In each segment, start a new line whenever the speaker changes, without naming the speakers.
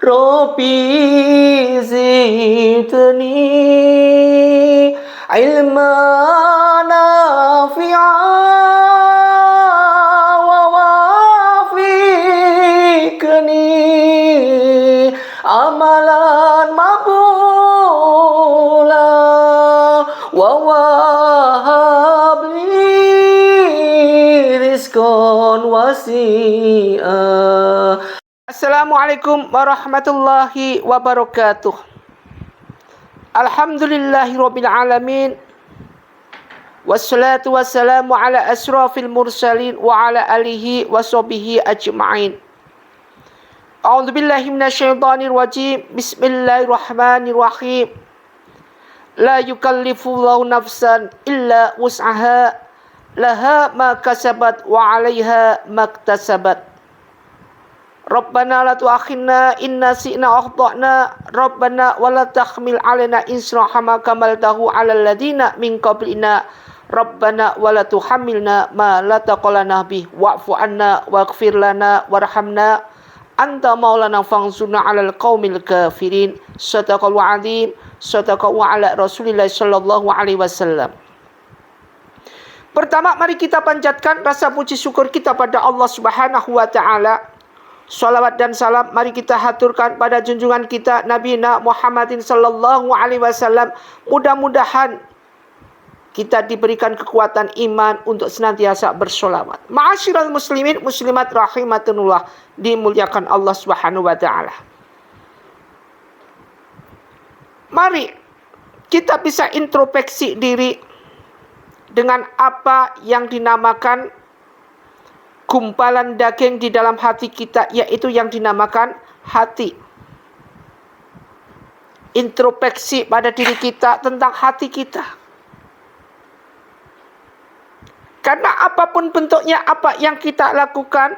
Rabbi zidni ilman nafi'an wa wafiqni amalan maqbula wa wahabli rizqan wasi'a. Assalamualaikum warahmatullahi wabarakatuh. Alhamdulillahirabbil alamin. Wassalatu wassalamu ala asrafil mursalin wa ala alihi washabihi ajma'in. A'udzubillahi minasyaitonir rajim. Bismillahirrahmanirrahim. La yukallifullahu nafsan illa wus'aha, laha ma kasabat wa 'alaiha maktasabat. Rabbana la tu'akhidna in nasi'na aw akhtana, Rabbana wa la tahmil 'alaina isra kama hamaltahu 'alal ladzina min qablina, Rabbana wa la tuhammilna ma la taqala lana bih, wa'fu 'anna waghfir lana warhamna anta maulana fansurna 'alal qaumil kafirin. Shadaqallahu 'azim. Shadaqallahu 'ala Rasulillah sallallahu alaihi wasallam. Pertama, mari kita panjatkan rasa puji syukur kita pada Allah Subhanahu wa taala. Salawat dan salam mari kita haturkan pada junjungan kita Nabi Muhammadin sallallahu alaihi wasallam. Mudah-mudahan kita diberikan kekuatan iman untuk senantiasa bersolawat. Ma'asyiral muslimin muslimat rahimatunullah, dimuliakan Allah Subhanahu wa taala. Mari kita bisa introspeksi diri dengan apa yang dinamakan gumpalan daging di dalam hati kita, yaitu yang dinamakan hati. Introspeksi pada diri kita tentang hati kita. Karena apapun bentuknya apa yang kita lakukan,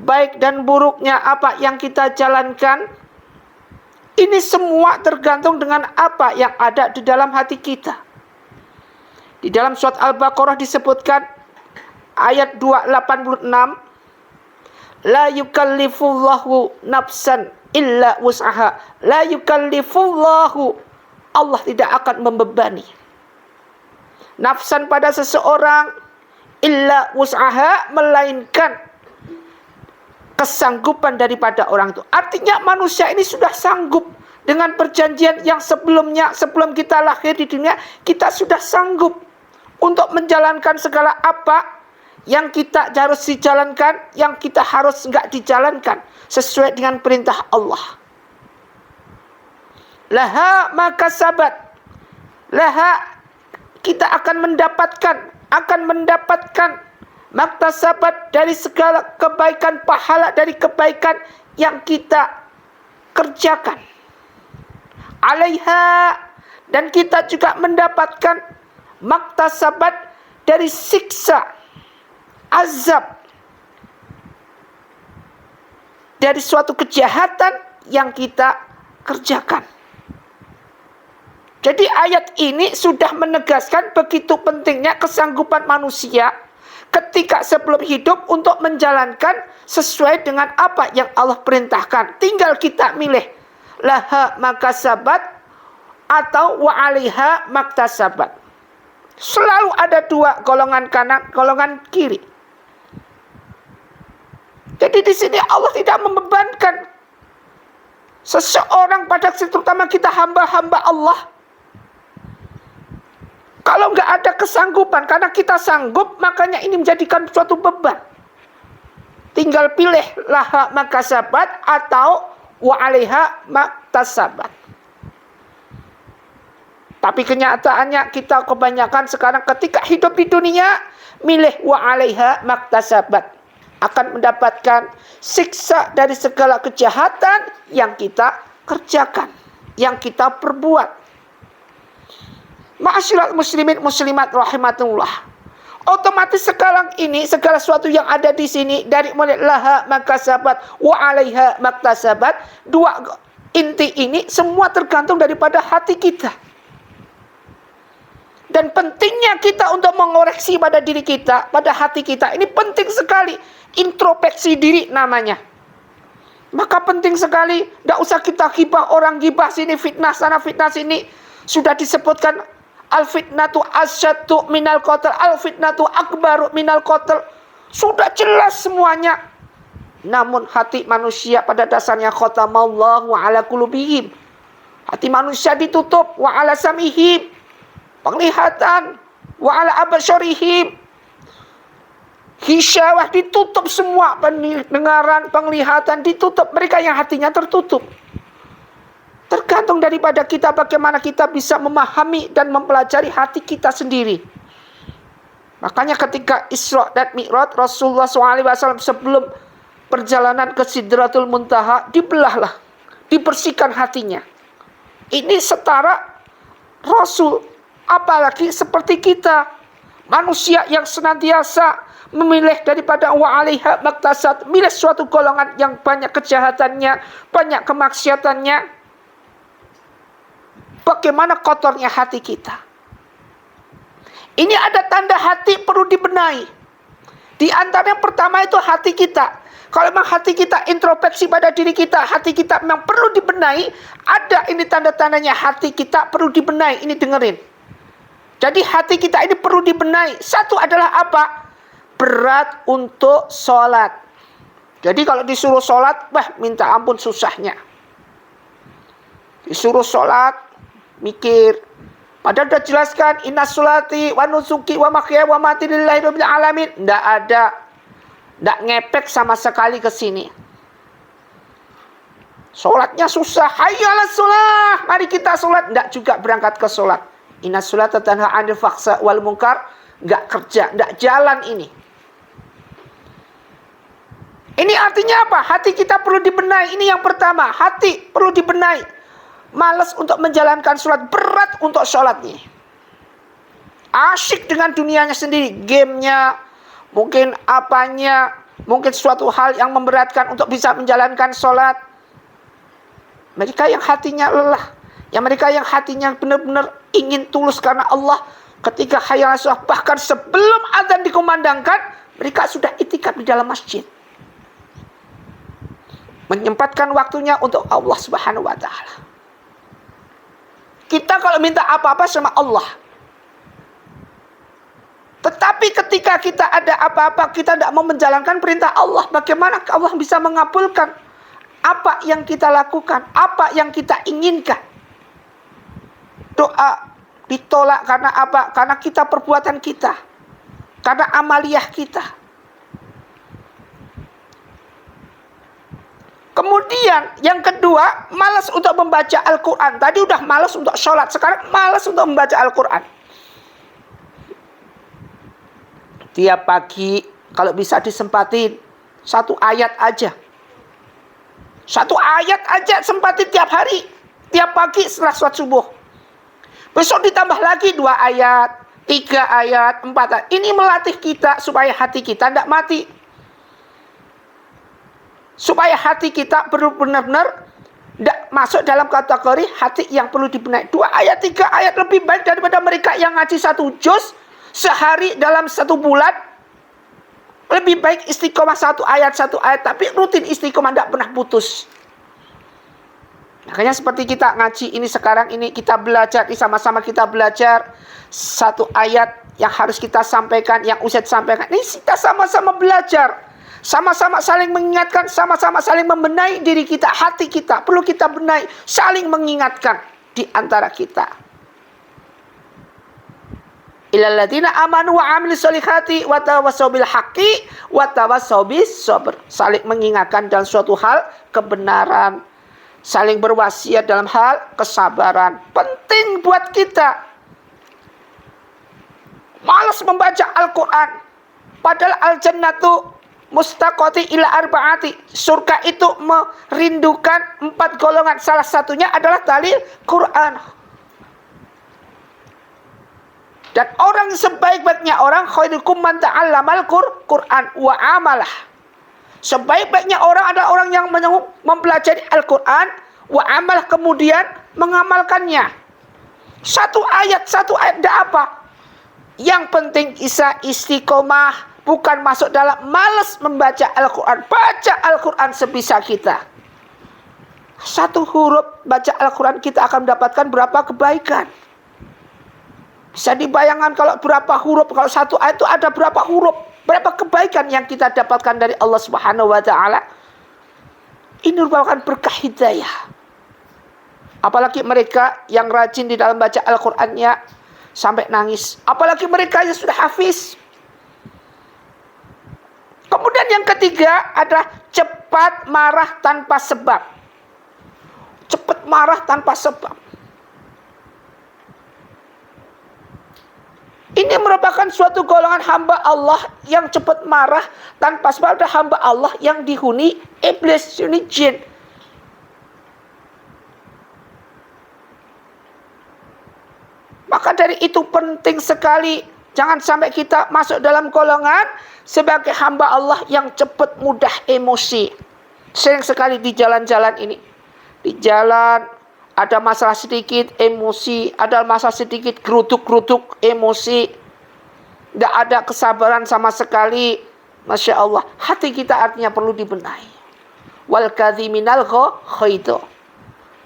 baik dan buruknya apa yang kita jalankan, ini semua tergantung dengan apa yang ada di dalam hati kita. Di dalam surat Al-Baqarah disebutkan ayat 286, la yukallifullahu nafsan illa wus'aha. La yukallifullahu, Allah tidak akan membebani nafsan pada seseorang illa wus'aha, melainkan kesanggupan daripada orang itu. Artinya manusia ini sudah sanggup dengan perjanjian yang sebelumnya, sebelum kita lahir di dunia, kita sudah sanggup untuk menjalankan segala apa yang kita harus dijalankan, yang kita harus enggak dijalankan sesuai dengan perintah Allah. Laha maka sabat, laha kita akan mendapatkan maktasabat dari segala kebaikan, pahala dari kebaikan yang kita kerjakan. Alaiha, dan kita juga mendapatkan maktasabat dari siksa, azab dari suatu kejahatan yang kita kerjakan. Jadi ayat ini sudah menegaskan begitu pentingnya kesanggupan manusia ketika sebelum hidup untuk menjalankan sesuai dengan apa yang Allah perintahkan. Tinggal kita milih laha makasabat atau wa 'alaiha maktasabat. Selalu ada dua, golongan kanan, golongan kiri. Jadi di sini Allah tidak membebankan seseorang, pada terutama kita hamba-hamba Allah. Kalau nggak ada kesanggupan, karena kita sanggup, makanya ini menjadikan suatu beban. Tinggal pilih laha makasabat atau wa 'alaiha maktasabat. Tapi kenyataannya kita kebanyakan sekarang ketika hidup di dunia milih wa 'alaiha maktasabat, akan mendapatkan siksa dari segala kejahatan yang kita kerjakan, yang kita perbuat. Ma'asyiral muslimin muslimat rahimatullah. Otomatis sekarang ini segala sesuatu yang ada di sini dari mulai laha makasabat wa 'alaiha maktasabat, dua inti ini semua tergantung daripada hati kita. Dan pentingnya kita untuk mengoreksi pada diri kita, pada hati kita. Ini penting sekali. Introspeksi diri namanya. Maka penting sekali, tidak usah kita gibah orang, gibah sini, fitnah sana, fitnah sini. Sudah disebutkan, al-fitnatu asyaddu minal qatl, al-fitnatu akbaru minal qatl. Sudah jelas semuanya. Namun hati manusia pada dasarnya khatamallahu ala qulubihim. Hati manusia ditutup, wa ala samihim, penglihatan, wa ala absarihim, hisyawah, ditutup semua, pendengaran, penglihatan ditutup. Mereka yang hatinya tertutup. Tergantung daripada kita bagaimana kita bisa memahami dan mempelajari hati kita sendiri. Makanya ketika Isra dan Mi'raj, Rasulullah SAW sebelum perjalanan ke Sidratul Muntaha, dibelahlah, dibersihkan hatinya. Ini setara Rasul, apalagi seperti kita, manusia yang senantiasa memilih daripada wa'alaiha maktasat, milih suatu golongan yang banyak kejahatannya, banyak kemaksiatannya. Bagaimana kotornya hati kita. Ini ada tanda hati perlu dibenahi. Di antara yang pertama itu hati kita. Kalau memang hati kita introspeksi pada diri kita, hati kita memang perlu dibenahi, ada ini tanda-tandanya hati kita perlu dibenahi. Ini dengerin. Jadi hati kita ini perlu dibenahi. Satu adalah apa? Berat untuk sholat. Jadi kalau disuruh sholat, minta ampun susahnya. Disuruh sholat, mikir. Padahal sudah jelaskan, inna sholati wa nusuki wa mahyaya wa mamati lillahi rabbil alamin. Tidak ada. Tidak ngepek sama sekali ke sini. Sholatnya susah. Hayya 'alas sholat. Mari kita sholat. Tidak juga berangkat ke sholat. Inna sholata tanha 'anil fahsya wal munkar. Tidak kerja. Tidak jalan ini. Ini artinya apa? Hati kita perlu dibenahi. Ini yang pertama. Hati perlu dibenahi. Malas untuk menjalankan sholat. Berat untuk sholatnya. Asyik dengan dunianya sendiri. Gamenya. Mungkin apanya. Mungkin suatu hal yang memberatkan untuk bisa menjalankan sholat. Mereka yang hatinya lelah. Yang mereka yang hatinya benar-benar ingin tulus karena Allah. Ketika hayya 'alas sholat. Bahkan sebelum azan dikumandangkan. Mereka sudah itikaf di dalam masjid. Menyempatkan waktunya untuk Allah Subhanahu wa ta'ala. Kita kalau minta apa-apa sama Allah. Tetapi ketika kita ada apa-apa, kita tidak mau menjalankan perintah Allah. Bagaimana Allah bisa mengabulkan apa yang kita lakukan, apa yang kita inginkan? Doa ditolak karena apa? Karena kita perbuatan kita. Karena amaliyah kita. Kemudian yang kedua, malas untuk membaca Al-Quran. Tadi udah malas untuk sholat, sekarang malas untuk membaca Al-Quran. Tiap pagi kalau bisa disempatin satu ayat aja. Satu ayat aja sempatin tiap hari. Tiap pagi setelah sholat subuh. Besok ditambah lagi 2 ayat, 3 ayat, 4 ayat. Ini melatih kita supaya hati kita tidak mati. Supaya hati kita benar-benar tidak masuk dalam kategori hati yang perlu dibenahi. 2 ayat, 3 ayat lebih baik daripada mereka yang ngaji 1 juz sehari dalam 1 bulan. Lebih baik istiqomah 1 ayat, tapi rutin istiqomah, tidak pernah putus. Makanya seperti kita ngaji ini sekarang ini, kita belajar, sama-sama kita belajar 1 ayat yang harus kita sampaikan, yang Ustaz sampaikan. Ini kita sama-sama belajar. Sama-sama saling mengingatkan, sama-sama saling membenahi diri kita, hati kita. Perlu kita benahi, saling mengingatkan di antara kita. Illal ladzina amanu wa 'amilus sholihati wa tawassaw bil haqqi wa tawassaw bis sabr. Saling mengingatkan dalam suatu hal kebenaran, saling berwasiat dalam hal kesabaran. Penting buat kita. Malas membaca Al-Quran. Padahal al-jannatu mustaqati ila arba'ati. Surga itu merindukan 4 golongan. Salah satunya adalah tali Quran. Dan orang sebaik-baiknya orang khairukum man ta'allamal Quran wa amalah. Sebaik-baiknya orang adalah orang yang mempelajari Al-Quran wa amalah, kemudian mengamalkannya. 1 ayat tidak apa. Yang penting bisa istiqomah. Bukan masuk dalam malas membaca Al-Quran. Baca Al-Quran sebisa kita. satu huruf baca Al-Quran kita akan mendapatkan berapa kebaikan. Bisa dibayangkan kalau berapa huruf, kalau satu ayat itu ada berapa huruf, berapa kebaikan yang kita dapatkan dari Allah Subhanahu wa Ta'ala. Ini merupakan berkah hidayah. Apalagi mereka yang rajin di dalam baca Al-Qur'annya sampai nangis. Apalagi mereka yang sudah hafiz. Kemudian yang ketiga adalah cepat marah tanpa sebab. Cepat marah tanpa sebab. Ini merupakan suatu golongan hamba Allah yang cepat marah tanpa sebab. Ada hamba Allah yang dihuni iblis, dihuni jin. Maka dari itu penting sekali jangan sampai kita masuk dalam golongan sebagai hamba Allah yang cepat mudah emosi. Sering sekali di jalan-jalan ini. Di jalan ada masalah sedikit emosi, ada masalah sedikit gerutuk-gerutuk emosi. Tidak ada kesabaran sama sekali. Masya Allah, hati kita artinya perlu dibenahi. Wal kadhiminal ghaidha.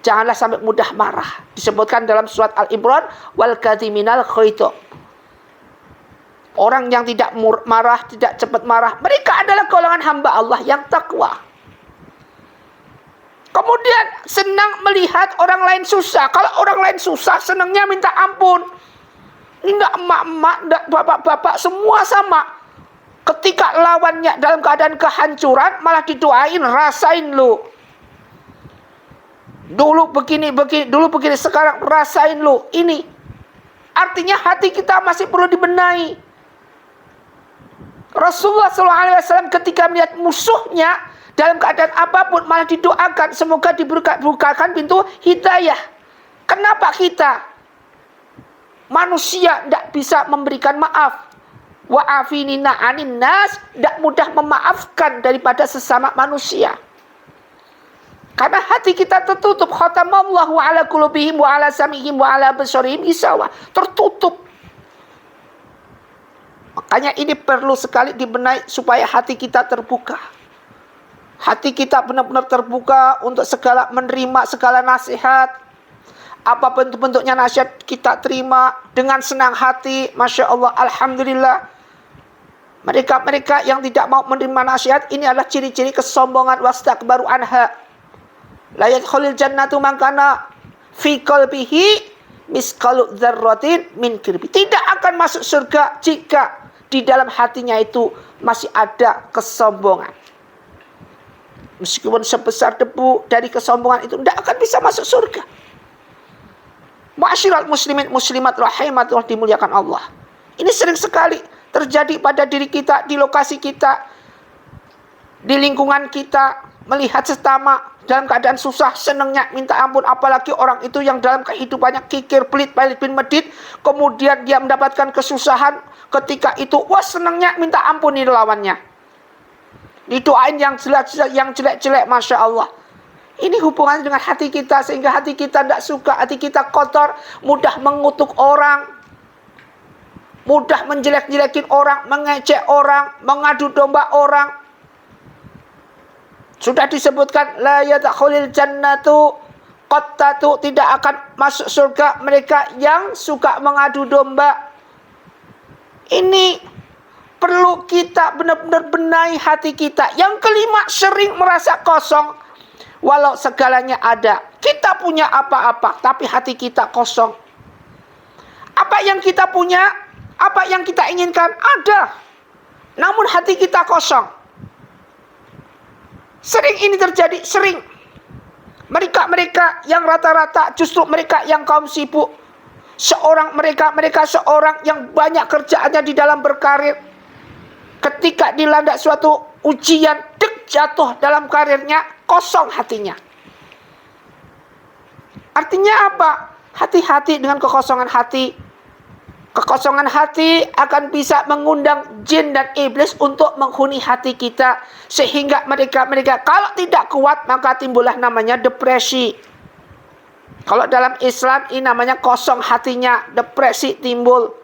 Janganlah sampai mudah marah. Disebutkan dalam surat Al-Imran, wal kadhiminal ghaidha. Orang yang tidak marah, tidak cepat marah, mereka adalah golongan hamba Allah yang takwa. Kemudian senang melihat orang lain susah. Kalau orang lain susah, senangnya minta ampun. Ini enggak emak-emak, enggak bapak-bapak, semua sama. Ketika lawannya dalam keadaan kehancuran, malah didoain, rasain lu. Dulu begini, sekarang rasain lu. Ini artinya hati kita masih perlu dibenahi. Rasulullah SAW ketika melihat musuhnya dalam keadaan apapun malah didoakan semoga dibukakan pintu hidayah. Kenapa kita manusia tidak bisa memberikan maaf? Wa'afinina anin nas, tidak mudah memaafkan daripada sesama manusia. Karena hati kita tertutup. Khatamallahu ala qulubihim wa ala sam'ihim wa ala absarihim ghishawa. Tertutup. Makanya ini perlu sekali dibenahi supaya hati kita terbuka. Hati kita benar-benar terbuka untuk menerima segala nasihat. Apapun bentuknya nasihat kita terima dengan senang hati. Masya Allah, alhamdulillah. Mereka-mereka yang tidak mau menerima nasihat, ini adalah ciri-ciri kesombongan, wastakbaru anha. La yadkhulul jannatu man kana fi qalbihi misqalu dzarratin min kibri. Tidak akan masuk surga jika di dalam hatinya itu masih ada kesombongan. Meskipun sebesar debu dari kesombongan itu tidak akan bisa masuk surga. Ma'asyiral muslimin muslimat rahimatullah dimuliakan Allah. Ini sering sekali terjadi pada diri kita, di lokasi kita, di lingkungan kita. Melihat sesama dalam keadaan susah, senangnya minta ampun. Apalagi orang itu yang dalam kehidupannya kikir, pelit, bin medit. Kemudian dia mendapatkan kesusahan. Ketika itu, wah senangnya minta ampun ini lawannya. Didoain yang jelek-jelek, Masya Allah. Ini hubungannya dengan hati kita. Sehingga hati kita tidak suka, hati kita kotor. Mudah mengutuk orang. Mudah menjelek-jelekin orang, mengejek orang, mengadu domba orang. Sudah disebutkan la yadkhulul jannatu qattatu, tidak akan masuk surga mereka yang suka mengadu domba. Ini perlu kita benar-benar benahi hati kita. Yang kelima, sering merasa kosong walau segalanya ada. Kita punya apa-apa tapi hati kita kosong. Apa yang kita punya, apa yang kita inginkan ada, namun hati kita kosong. Sering ini terjadi, sering. Mereka yang rata-rata justru mereka yang kaum sibuk. Mereka seorang yang banyak kerjaannya di dalam berkarir. Ketika dilanda suatu ujian, jatuh dalam karirnya, kosong hatinya. Artinya apa? Hati-hati dengan kekosongan hati. Kekosongan hati akan bisa mengundang jin dan iblis untuk menghuni hati kita. Sehingga mereka kalau tidak kuat maka timbullah namanya depresi. Kalau dalam Islam ini namanya kosong hatinya, depresi timbul.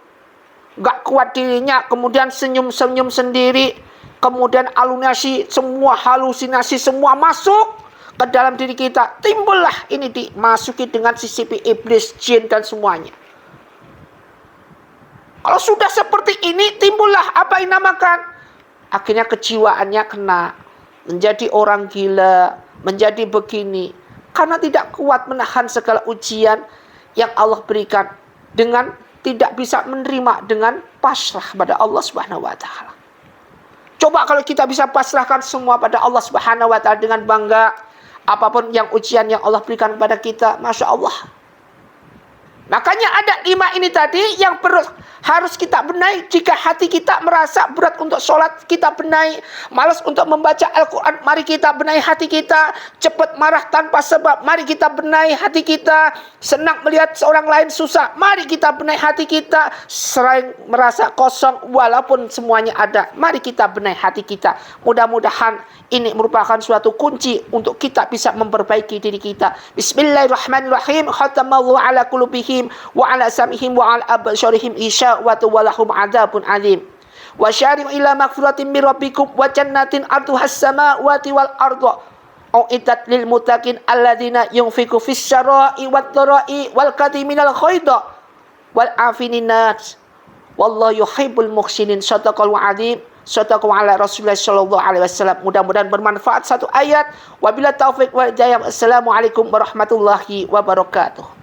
Gak kuat dirinya, kemudian senyum-senyum sendiri. Kemudian halusinasi semua masuk. ke dalam diri kita, timbullah ini dimasuki dengan sisipi iblis, jin dan semuanya. Kalau sudah seperti ini, timbullah apa yang dinamakan, akhirnya kejiwaannya kena, menjadi orang gila, menjadi begini, karena tidak kuat menahan segala ujian yang Allah berikan, dengan tidak bisa menerima, dengan pasrah pada Allah Subhanahu wa taala. Coba kalau kita bisa pasrahkan semua pada Allah Subhanahu wa taala dengan bangga, apapun yang ujian yang Allah berikan kepada kita, Masya Allah. Makanya ada 5 ini tadi yang harus kita benahi. Jika hati kita merasa berat untuk sholat, kita benahi. Malas untuk membaca Al-Quran, mari kita benahi hati kita. Cepat marah tanpa sebab, mari kita benahi hati kita. Senang melihat seorang lain susah, mari kita benahi hati kita. Sering merasa kosong walaupun semuanya ada, mari kita benahi hati kita. Mudah-mudahan ini merupakan suatu kunci untuk kita bisa memperbaiki diri kita. Bismillahirrahmanirrahim. Khatamallahu ala qulubihim wa ala samihim wa ala absarihim isya'watu wa lahum adzabun azim. Wa syari'u ila maghfiratin min rabbikum wa jannatin arduhas samawati wal ardu uiddat lil muttaqin alladzina yunfiqu fis syara'i wad dharai wal kadhiminal ghaidha wal afinin nas wallahu yuhibbul muhsinin. Shadaqallahu azim. Shadaqallahu ala Rasulullah sallallahu alaihi wasallam. Mudah-mudahan bermanfaat satu ayat. Wabillahi taufik wal hidayah. Assalamualaikum warahmatullahi wabarakatuh.